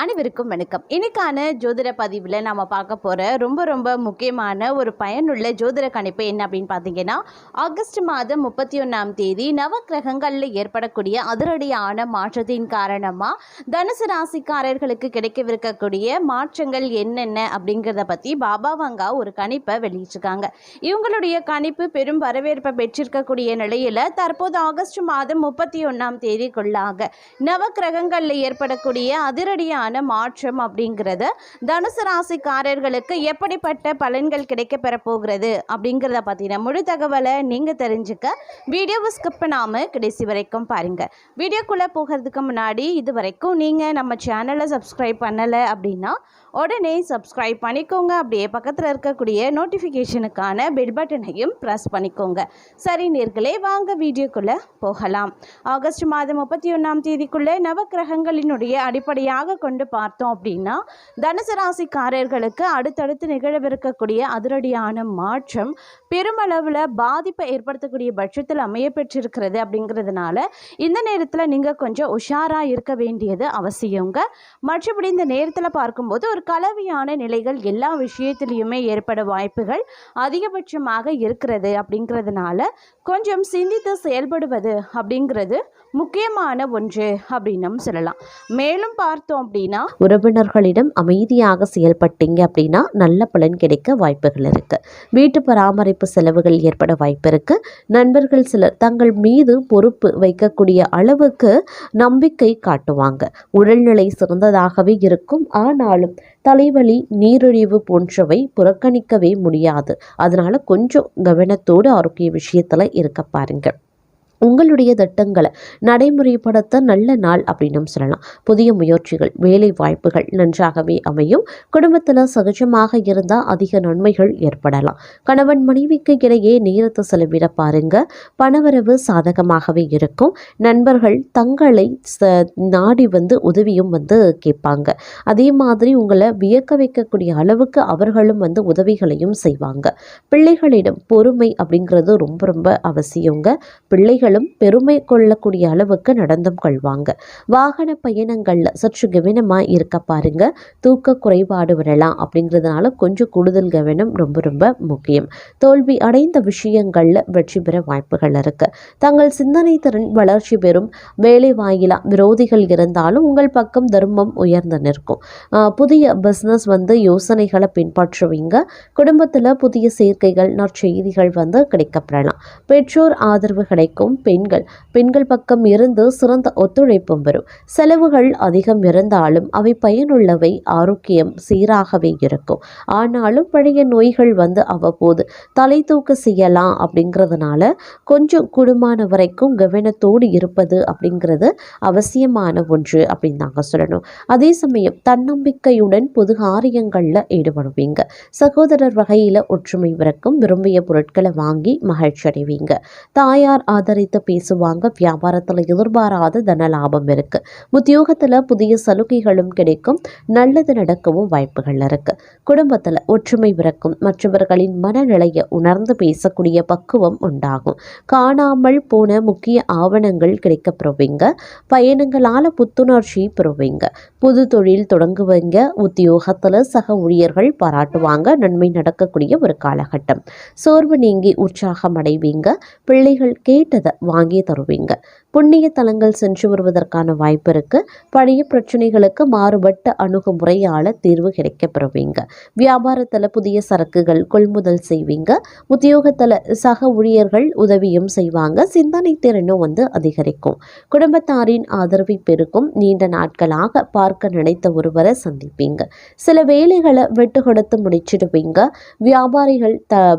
அனைவருக்கும் வணக்கம். இன்னைக்கான ஜோதிட பதிவில் நாம் பார்க்க போகிற ரொம்ப முக்கியமான ஒரு பயனுள்ள ஜோதிட கணிப்பு என்ன அப்படின்னு பார்த்தீங்கன்னா, ஆகஸ்ட் மாதம் 31ஆம் தேதி நவக்கிரகங்களில் ஏற்படக்கூடிய அதிரடியான மாற்றத்தின் காரணமாக தனுசு ராசிக்காரர்களுக்கு கிடைக்கவிருக்கக்கூடிய மாற்றங்கள் என்னென்ன அப்படிங்கிறத பற்றி பாபா வாங்கா ஒரு கணிப்பை வெளியிட்டிருக்காங்க. இவங்களுடைய கணிப்பு பெரும் வரவேற்பை பெற்றிருக்கக்கூடிய நிலையில் தற்போது ஆகஸ்ட் மாதம் 31ஆம் தேதிக்குள்ளாக நவக்கிரகங்களில் ஏற்படக்கூடிய அதிரடியான மாற்றம் அப்படிங்கிறது தனுசு ராசிக்காரர்களுக்கு எப்படிப்பட்ட பலன்கள் கிடைக்க பெற போகிறது அப்படிங்கிறத பற்றின முழு தகவலை நீங்கள் தெரிஞ்சுக்க வீடியோவை ஸ்கிப் பண்ணாமல் கடைசி வரைக்கும் பாருங்கள். வீடியோக்குள்ளே போகிறதுக்கு முன்னாடி இது வரைக்கும் நீங்கள் நம்ம சேனலை சப்ஸ்கிரைப் பண்ணலை அப்படின்னா உடனே சப்ஸ்கிரைப் பண்ணிக்கோங்க. அப்படியே பக்கத்தில் இருக்கக்கூடிய நோட்டிஃபிகேஷனுக்கான பெல் பட்டனையும் ப்ரெஸ் பண்ணிக்கோங்க. சரி நேர்களே, வாங்க வீடியோக்குள்ளே போகலாம். ஆகஸ்ட் மாதம் 31ஆம் தேதிக்குள்ளே நவக்கிரகங்களினுடைய அடிப்படையாக கொண்டு பார்த்தோம் அப்படின்னா, தனுசு ராசிக்காரர்களுக்கு அடுத்தடுத்து நிகழவிருக்கக்கூடிய அதிரடியான மாற்றம் பெருமளவில் பாதிப்பை ஏற்படுத்தக்கூடிய பட்சத்தில் அமைய பெற்றிருக்கிறது. அப்படிங்கிறதுனால இந்த நேரத்தில் நீங்கள் கொஞ்சம் உஷாராக இருக்க வேண்டியது அவசியங்க. மற்றபடி இந்த நேரத்தில் பார்க்கும்போது ஒரு கலவையான நிலைகள் எல்லா விஷயத்திலையுமே ஏற்பட வாய்ப்புகள் அதிகபட்சமாக இருக்கிறது. அப்படிங்கிறதுனால கொஞ்சம் சிந்தித்து செயல்படுவது அப்படிங்கிறது முக்கியமான ஒன்று அப்படின்னு சொல்லலாம். மேலும் பார்த்தோம் அப்படின்னா, உறவினர்களிடம் அமைதியாக செயல்பட்டீங்க அப்படின்னா நல்ல பலன் கிடைக்க வாய்ப்புகள் இருக்கு. வீட்டு பராமரிப்பு செலவுகள் ஏற்பட வாய்ப்பு இருக்கு. நண்பர்கள் சிலர் தங்கள் மீது பொறுப்பு வைக்கக்கூடிய அளவுக்கு நம்பிக்கை காட்டுவாங்க. உடல்நிலை சிறந்ததாகவே இருக்கும். ஆனாலும் தலைவலி, நீரிழிவு போன்றவை புறக்கணிக்கவே முடியாது. அதனால கொஞ்சம் கவனத்தோடு ஆரோக்கிய விஷயத்துல இருக்க பாருங்க. உங்களுடைய திட்டங்களை நடைமுறைப்படுத்த நல்ல நாள் அப்படின்னு சொல்லலாம். புதிய முயற்சிகள், வேலை வாய்ப்புகள் நன்றாகவே அமையும். குடும்பத்தில் சகஜமாக இருந்தால் அதிக நன்மைகள் ஏற்படலாம். கணவன் மனைவிக்கு இடையே நேரத்தை செலவிட பாருங்க. பணவரவு சாதகமாகவே இருக்கும். நண்பர்கள் தங்களை நாடி உதவியும் கேட்பாங்க. அதே மாதிரி உங்களை வியக்க வைக்கக்கூடிய அளவுக்கு அவர்களும் உதவிகளையும் செய்வாங்க. பிள்ளைகளிடம் பொறுமை அப்படிங்கிறது ரொம்ப அவசியங்க. பிள்ளைகள் பெருமை கொள்ளக்கூடிய அளவுக்கு நடந்தும் கொள்வாங்க. வாகன பயணங்கள்ல சற்று கவனமா இருக்க பாருங்க. தூக்க குறைபாடு வரலாம். அப்படிங்கிறதுனால கொஞ்சம் கூடுதல் கவனம் ரொம்ப முக்கியம். தோல்வி அடைந்த விஷயங்கள்ல வெற்றி பெற வாய்ப்புகள் இருக்கு. தங்கள் சிந்தனை திறன் வளர்ச்சி பெறும். வேலை வாயிலா விரோதிகள் இருந்தாலும் உங்கள் பக்கம் தர்மம் உயர்ந்து நிற்கும். புதிய பிசினஸ் யோசனைகளை பின்பற்றுவீங்க. குடும்பத்துல புதிய சேர்க்கைகள், நற்செய்திகள் கிடைக்கப்படலாம். பெற்றோர் ஆதரவு கிடைக்கும். பெண்கள் பக்கம் இருந்து சிறந்த ஒத்துழைப்பும் வரும். செலவுகள் அதிகம் இருந்தாலும் அவை பயனுள்ளவை. ஆரோக்கியம் சீராகவே இருக்கும். ஆனாலும் பழைய நோய்கள் அவ்வப்போது தலை தூக்க செய்யலாம். அப்படிங்கிறதுனால கொஞ்சம் கூடுமான வரைக்கும் கவனத்தோடு இருப்பது அப்படிங்கிறது அவசியமான ஒன்று அப்படின்னு நாங்க சொல்லணும். அதே சமயம் தன்னம்பிக்கையுடன் பொது காரியங்கள்ல ஈடுபடுவீங்க. சகோதரர் வகையில ஒற்றுமை விறக்கும். விரும்பிய பொருட்களை வாங்கி மகிழ்ச்சி அடைவீங்க. தாயார் ஆதரித்து பேசுவாங்க. வியாபாரத்தில் எதிர்பாராத தன லாபம் இருக்கு. உத்தியோகத்தில் புதிய சலுகைகளும் கிடைக்கும். நல்லது நடக்கவும் வாய்ப்புகள் இருக்கு. குடும்பத்தில் ஒற்றுமை பிறக்கும். மற்றவர்களின் மனநிலையை உணர்ந்து பேசக்கூடிய பக்குவம் உண்டாகும். காணாமல் போன முக்கிய ஆவணங்கள் கிடைக்க பெறுவீங்க. பயணங்களால புத்துணர்ச்சி பெறுவீங்க. புது தொழில் தொடங்குவீங்க. உத்தியோகத்தில் சக ஊழியர்கள் பாராட்டுவாங்க. நன்மை நடக்கக்கூடிய ஒரு காலகட்டம். சோர்வு நீங்கி உற்சாகம் அடைவீங்க. பிள்ளைகள் கேட்டதை வாங்கி தருவீங்க. புண்ணிய தலங்கள் சென்று வருவதற்கான வாய்ப்பு இருக்கு. பழைய பிரச்சனைகளுக்கு மாறுபட்ட அணுகுமுறையால தீர்வு கிடைக்க பெறுவீங்க. வியாபாரத்துல புதிய சரக்குகள் கொள்முதல் செய்வீங்க. உத்தியோகத்துல சக ஊழியர்கள் உதவியும் செய்வாங்க. சிந்தனை திறனும் அதிகரிக்கும். குடும்பத்தாரின் ஆதரவை பெருக்கும். நீண்ட நாட்களாக பார்க்க நினைத்த ஒருவரை சந்திப்பீங்க. சில வேலைகளை விட்டு கொடுத்து முடிச்சிடுவீங்க.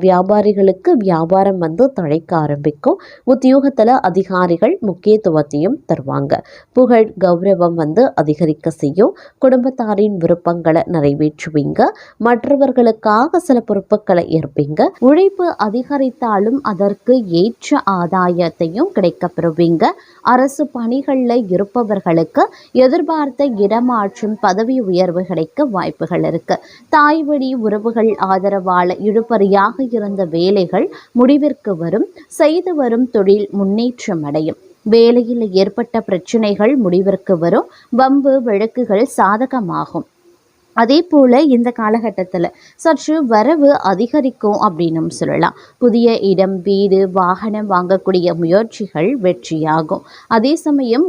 வியாபாரிகளுக்கு வியாபாரம் தழைக்க ஆரம்பிக்கும். உத்தியோகத்துல அதிகாரிகள் முக்கியத்துவத்தையும் தருவாங்க. புகழ் கௌரவம் அதிகரிக்க செய்யும். குடும்பத்தாரின் விருப்பங்களை நிறைவேற்றுவீங்க. மற்றவர்களுக்காக சில பொறுப்புகளை ஏற்பீங்க. உழைப்பு அதிகரித்தாலும் அதற்கு ஏற்ற ஆதாயத்தையும் கிடைக்க பெறுவீங்க. அரசு பணிகள்ல இருப்பவர்களுக்கு எதிர்பார்த்த இடமாற்றம், பதவி உயர்வு கிடைக்க வாய்ப்புகள் இருக்கு. தாய்வழி உறவுகள் ஆதரவால இழுபறியாக இருந்த வேலைகள் முடிவிற்கு வரும். செய்து வரும் தொழில் முன்னேற்றம் அடையும். வேலையில் ஏற்பட்ட பிரச்சனைகள் முடிவிற்கு வரும். வம்பு வழக்குகள் சாதகமாகும். அதே போல் இந்த காலகட்டத்தில் சற்று வரவு அதிகரிக்கும் அப்படின்னும் சொல்லலாம். புதிய இடம், வீடு, வாகனம் வாங்கக்கூடிய முயற்சிகள் வெற்றியாகும். அதே சமயம்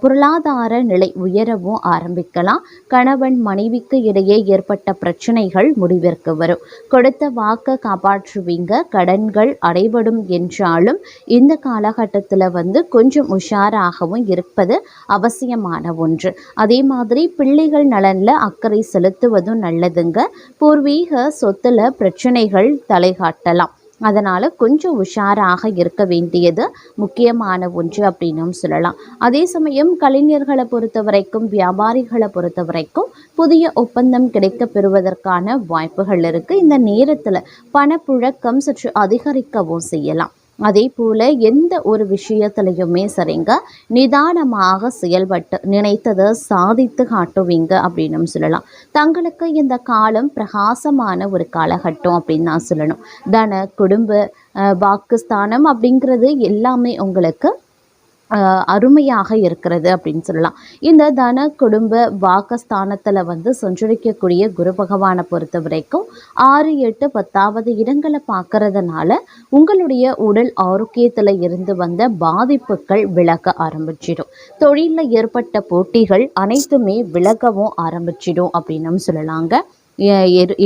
பொருளாதார நிலை உயரவும் ஆரம்பிக்கலாம். கணவன் மனைவிக்கு இடையே ஏற்பட்ட பிரச்சனைகள் முடிவிற்கு வரும். கொடுத்த வாக்கை காப்பாற்றுவீங்க. கடன்கள் அடைபடும் என்றாலும் இந்த காலகட்டத்தில் கொஞ்சம் உஷாராகவும் இருப்பது அவசியமான ஒன்று. அதே மாதிரி பிள்ளைகள் நலனில் அக்கறை செலுத்துவதும் நல்லதுங்க. பூர்வீக சொத்துல பிரச்சனைகள் தலைகாட்டலாம். அதனால் கொஞ்சம் உஷாராக இருக்க வேண்டியது முக்கியமான ஒன்று அப்படின்னும் சொல்லலாம். அதே சமயம் கலைஞர்களை பொறுத்த வரைக்கும், வியாபாரிகளை பொறுத்த வரைக்கும் புதிய ஒப்பந்தம் கிடைக்க பெறுவதற்கான வாய்ப்புகள் இருக்குது. இந்த நேரத்தில் பணப்புழக்கம் சற்று அதிகரிக்கவும் செய்யலாம். அதே போல் எந்த ஒரு விஷயத்துலையுமே சரிங்க, நிதானமாக செயல்பட்டு நினைத்ததை சாதித்து காட்டுவீங்க அப்படின்னு சொல்லலாம். தங்களுக்கு இந்த காலம் பிரகாசமான ஒரு காலகட்டம் அப்படின்னு தான் சொல்லணும். தன, குடும்ப, வாக்குஸ்தானம் அப்படிங்கிறது எல்லாமே உங்களுக்கு அருமையாக இருக்கிறது அப்படின்னு சொல்லலாம். இந்த தன, குடும்ப, வாக்கஸ்தானத்தில் சஞ்சரிக்கக்கூடிய குரு பகவானை பொறுத்த வரைக்கும் 6, 8, 10வது இடங்களை பார்க்கறதுனால உங்களுடைய உடல் ஆரோக்கியத்தில் இருந்து வந்த பாதிப்புகள் விலக ஆரம்பிச்சிடும். தொழிலில் ஏற்பட்ட போட்டிகள் அனைத்துமே விலகவும் ஆரம்பிச்சிடும் அப்படின்னு சொல்லலாங்க.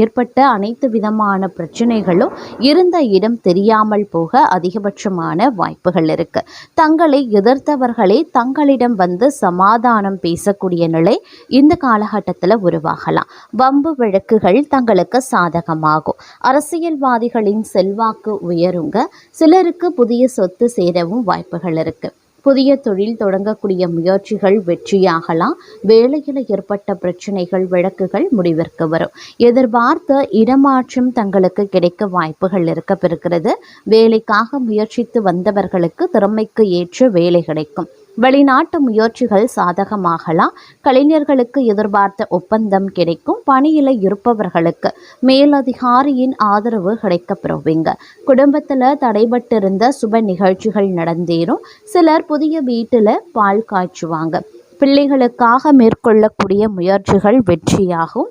ஏற்பட்ட அனைத்து விதமான பிரச்சனைகளும் இருந்த இடம் தெரியாமல் போக அதிகபட்சமான வாய்ப்புகள் இருக்கு. தங்களை எதிர்த்தவர்களே தங்களிடம் சமாதானம் பேசக்கூடிய நிலை இந்த காலகட்டத்தில் உருவாகலாம். வம்பு வழக்குகள் தங்களுக்கு சாதகமாகும். அரசியல்வாதிகளின் செல்வாக்கு உயருங்க. சிலருக்கு புதிய சொத்து சேரவும் வாய்ப்புகள் இருக்கு. புதிய தொழில் தொடங்கக்கூடிய முயற்சிகள் வெற்றியாகலாம். வேலையில் ஏற்பட்ட பிரச்சனைகள், வழக்குகள் முடிவிற்கு வரும். எதிர்பார்த்த இடமாற்றம் தங்களுக்கு கிடைக்க வாய்ப்புகள் இருக்கிறது. வேலைக்காக முயற்சித்து வந்தவர்களுக்கு திறமைக்கு ஏற்ற வேலை கிடைக்கும். வெளிநாட்டு முயற்சிகள் சாதகமாகலாம். கலைஞர்களுக்கு எதிர்பார்த்த ஒப்பந்தம் கிடைக்கும். பணியில் இருப்பவர்களுக்கு மேலதிகாரியின் ஆதரவு கிடைக்கப்பெறுவீங்க. குடும்பத்தில் தடைபட்டிருந்த சுப நிகழ்ச்சிகள் நடந்தேறும். சிலர் புதிய வீட்டில் பால் காய்ச்சுவாங்க. பிள்ளைகளுக்காக மேற்கொள்ளக்கூடிய முயற்சிகள் வெற்றியாகும்.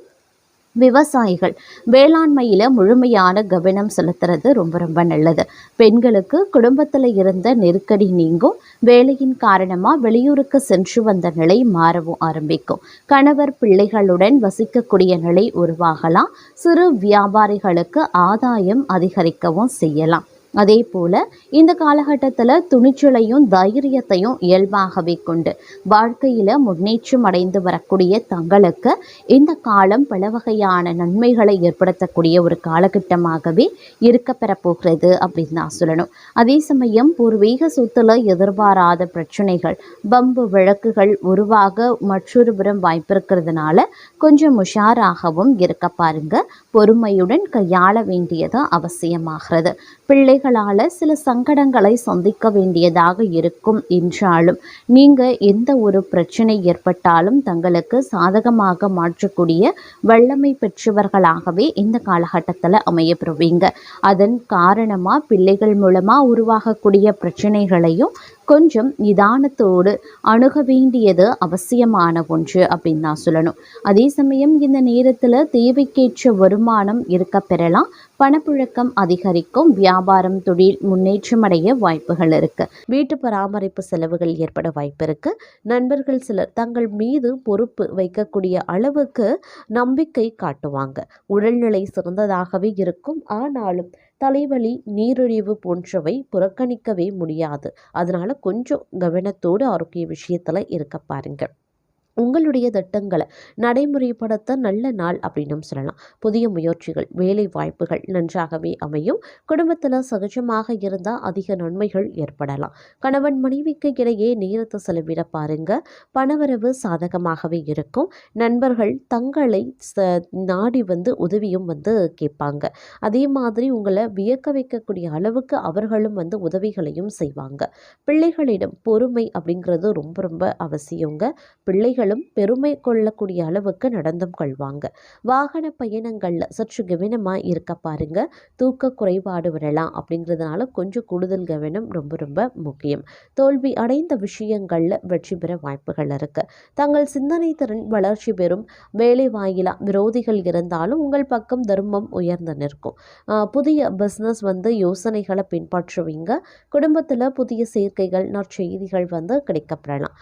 விவசாயிகள் வேளாண்மையில் முழுமையான கவனம் செலுத்துறது ரொம்ப நல்லது. பெண்களுக்கு குடும்பத்தில் இருந்த நெருக்கடி நீங்கும். வேலையின் காரணமாக வெளியூருக்கு சென்று வந்த நிலை மாறவும் ஆரம்பிக்கும். கணவர் பிள்ளைகளுடன் வசிக்கக்கூடிய நிலை உருவாகலாம். சிறு வியாபாரிகளுக்கு ஆதாயம் அதிகரிக்கவும் செய்யலாம். அதே போல் இந்த காலகட்டத்தில் துணிச்சலையும் தைரியத்தையும் இயல்பாகவே கொண்டு வாழ்க்கையில் முன்னேற்றம் அடைந்து வரக்கூடிய தங்களுக்கு இந்த காலம் பல வகையான நன்மைகளை ஏற்படுத்தக்கூடிய ஒரு காலகட்டமாகவே இருக்கப்பெறப்போகிறது அப்படின்னு தான் சொல்லணும். அதே சமயம் பூர்வீக சொத்துல எதிர்பாராத பிரச்சனைகள், பம்பு வழக்குகள் உருவாக மற்றொரு புறம் வாய்ப்பு இருக்கிறதுனால கொஞ்சம் உஷாராகவும் இருக்க பாருங்க. பொறுமையுடன் கையாள வேண்டியது அவசியமாகிறது. பிள்ளைகளால் சில சங்கடங்களை சந்திக்க வேண்டியதாக இருக்கும் என்றாலும் நீங்கள் எந்த ஒரு பிரச்சனை ஏற்பட்டாலும் தங்களுக்கு சாதகமாக மாற்றக்கூடிய வல்லமை பெற்றவர்களாகவே இந்த காலகட்டத்தில் அமையப்பெறுவீங்க. அதன் காரணமாக பிள்ளைகள் மூலமாக உருவாகக்கூடிய பிரச்சனைகளையும் கொஞ்சம் நிதானத்தோடு அணுக வேண்டியது அவசியமான ஒன்று அப்படின்னு தான் சொல்லணும். அதே சமயம் இந்த நேரத்தில் தேவைக்கேற்ற வருமானம் இருக்க பெறலாம். பணப்புழக்கம் அதிகரிக்கும். வியாபாரம், தொழில் முன்னேற்றமடைய வாய்ப்புகள் இருக்கு. வீட்டு பராமரிப்பு செலவுகள் ஏற்பட வாய்ப்பு இருக்கு. நண்பர்கள் சிலர் தங்கள் மீது பொறுப்பு வைக்கக்கூடிய அளவுக்கு நம்பிக்கை காட்டுவாங்க. உடல்நிலை சிறந்ததாகவே இருக்கும். ஆனாலும் தலைவலி, நீரிழிவு போன்றவை புறக்கணிக்கவே முடியாது. அதனால கொஞ்சம் கவனத்தோடு ஆரோக்கிய விஷயத்துல இருக்க பாருங்க. உங்களுடைய திட்டங்களை நடைமுறைப்படுத்த நல்ல நாள் அப்படின்னு சொல்லலாம். புதிய முயற்சிகள், வேலை வாய்ப்புகள் நன்றாகவே அமையும். குடும்பத்தில் சகஜமாக இருந்தால் அதிக நன்மைகள் ஏற்படலாம். கணவன் மனைவிக்கு இடையே நேரத்தை செலவிட பாருங்க. பணவரவு சாதகமாகவே இருக்கும். நண்பர்கள் தங்களை நாடி உதவியும் கேட்பாங்க. அதே மாதிரி உங்களை வியக்க வைக்கக்கூடிய அளவுக்கு அவர்களும் உதவிகளையும் செய்வாங்க. பிள்ளைகளிடம் பொறுமை அப்படிங்கிறது ரொம்ப ரொம்ப அவசியங்க. பிள்ளைகள் எதிரிகளும் பெருமை கொள்ளக்கூடிய அளவுக்கு நடந்தும் கொள்வாங்க. வாகன பயணங்களில் சற்று கவனமாக இருக்க பாருங்க. தூக்க குறைபாடு வரலாம் அப்படிங்கிறதுனால கொஞ்சம் கூடுதல் கவனம் ரொம்ப ரொம்ப முக்கியம். தோல்வி அடைந்த விஷயங்களில் வெற்றி பெற வாய்ப்புகள் இருக்கு. தங்கள் சிந்தனை திறன் வளர்ச்சி பெறும். வேலை வாயிலா விரோதிகள் இருந்தாலும் உங்கள் பக்கம் தர்மம் உயர்ந்து நிற்கும். புதிய பிஸ்னஸ் யோசனைகளை பின்பற்றுவீங்க. குடும்பத்தில் புதிய சேர்க்கைகள் நற்செய்திகள் கிடைக்கப்பெறலாம்.